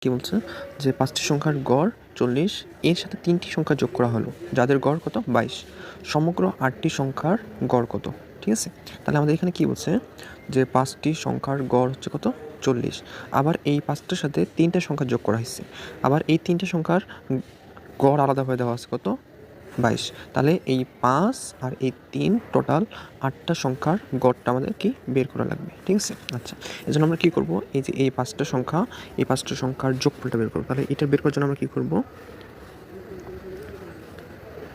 কি বলছে যে 5টি সংখ্যার গড় 40, এর সাথে 3টি সংখ্যা যোগ করা হলো, যাদের গড় কত 22। সমগ্র 8টি সংখ্যার গড় কত? ঠিক আছে, তাহলে আমাদের এখানে কি বলছে যে 5টি সংখ্যার গড় হচ্ছে কত 40, আবার এই 5টার সাথে 3টে সংখ্যা যোগ করা হয়েছে, আবার এই 3টে সংখ্যার গড় আলাদাভাবে দেওয়া আছে কত 22। তাহলে এই 5 আর এই 3 টোটাল 8টা সংখ্যার গড়টা আমাদের কি বের করা লাগবে। ঠিক আছে, আচ্ছা এই জন্য আমরা কী করবো, এই যে এই 5টা সংখ্যা, এই 5টা সংখ্যার যোগফলটা বের করবো। তাহলে এটা বের করার জন্য আমরা কী করবো,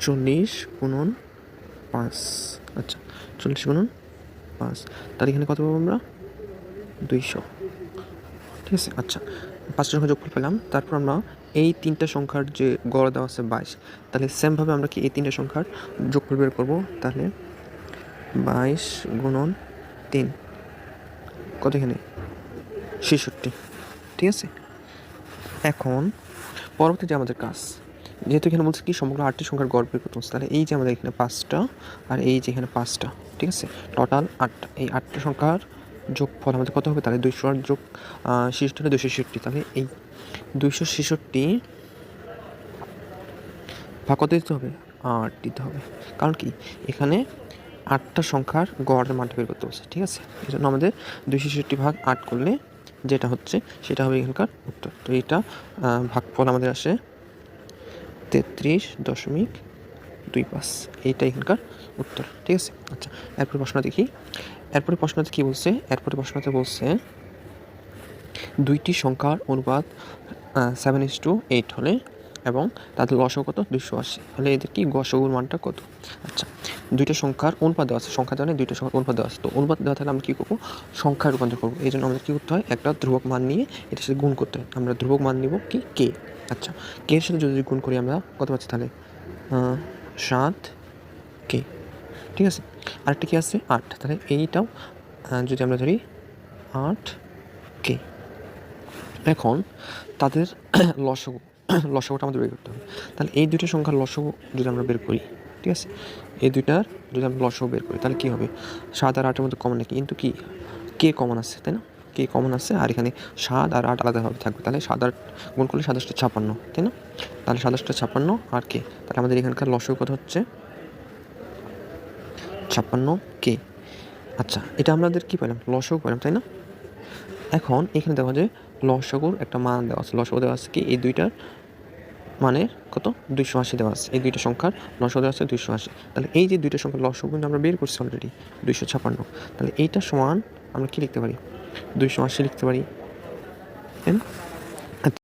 40 গুণন 5, আচ্ছা 40 গুণন 5, তাহলে এখানে কত পাবো আমরা 200। ঠিক আছে, আচ্ছা 5টা সংখ্যা যোগফল পেলাম, তারপর আমরা এই 3টা সংখ্যার যে গড় দেওয়া আছে 22, তাহলে সেমভাবে আমরা কি এই 3টা সংখ্যার যোগফল বের করবো। তাহলে 22 গুণন 3 কত, এখানে 66। ঠিক আছে, এখন পরবর্তী যে আমাদের কাজ, যেহেতু এখানে বলছে কি সমগ্র 8টি সংখ্যার গড় বের করতে হচ্ছে, তাহলে এই যে আমাদের এখানে 5টা আর এই যে এখানে 5টা, ঠিক আছে টোটাল 8টা, এই 8টা সংখ্যার যোগফল আমাদের কত হবে, তাহলে 200 আর যোগ 66 হলে 266। তাহলে এই 266 ভাগ কত দিতে হবে, 8 দিতে হবে, কারণ কি এখানে 8টা সংখ্যার গড়ের মানটা বের করতে হচ্ছে। ঠিক আছে, এই জন্য আমাদের 266 ভাগ 8 করলে যেটা হচ্ছে সেটা হবে এখানকার উত্তর। তো এইটা ভাগফল আমাদের আসে 33.25, এইটা এখানকার উত্তর। ঠিক আছে, আচ্ছা এরপরে প্রশ্ন দেখি, এরপরে প্রশ্নতে কী বলছে, এরপরে প্রশ্নতে বলছে 2টি সংখ্যার অনুপাত 7:8 হলে এবং তাদের লসও কত 280 হলে এদের কি গসগুর মানটা কত। আচ্ছা 2টা সংখ্যার অনুপাত দেওয়া আছে, সংখ্যা দেওয়া নেই, 2টা সংখ্যার অনুপাত দেওয়া আছে, তো অনুপাত দেওয়া থাকলে আমরা কী করবো, সংখ্যায় রূপান্তর করবো। এই জন্য আমাদের কী করতে হয়, একটা ধ্রুবক মান নিয়ে এটার সাথে গুণ করতে হয়। আমরা ধ্রুবক মান নিব কি কে, আচ্ছা কে এর সাথে যদি গুণ করি আমরা কত পাচ্ছি, তাহলে 7 কে। ঠিক আছে, আরেকটা কি আছে 8, তাহলে এইটাও যদি আমরা ধরি 8 কে। এখন তাদের লসাগুটা আমাদের বের করতে হবে। তাহলে এই 2টা সংখ্যার লসাগু যদি আমরা বের করি, ঠিক আছে এই 2টার যদি আমরা লসাগু বের করি তাহলে কী হবে, 7 আর 8-এর মধ্যে কমন নাকি, কিন্তু কি কে কমন আছে, তাই না, কে কমন আছে, আর এখানে 7 আর 8 আলাদাভাবে থাকবে। তাহলে 7 আর গুণ করলে 7 56, তাই না, তাহলে 7 56 আর কে, তাহলে আমাদের এখানকার লসাগু কত হচ্ছে 56 কে। আচ্ছা এটা আমাদের কী পেলাম, লসাগু পেলাম, তাই না। এখন এখানে দেখা যায় লসাগুর একটা মান দেওয়া আছে, লসাগু দেওয়া আছে কি এই 2টার মানের কত 280 দেওয়া আছে, এই 2টা সংখ্যার লসাগু দেওয়া আছে 280। তাহলে এই যে 2টা সংখ্যার লসাগু কিন্তু আমরা বের করছি অলরেডি 256, তাহলে এইটা সমান আমরা কি লিখতে পারি 280 লিখতে পারি, তাই না।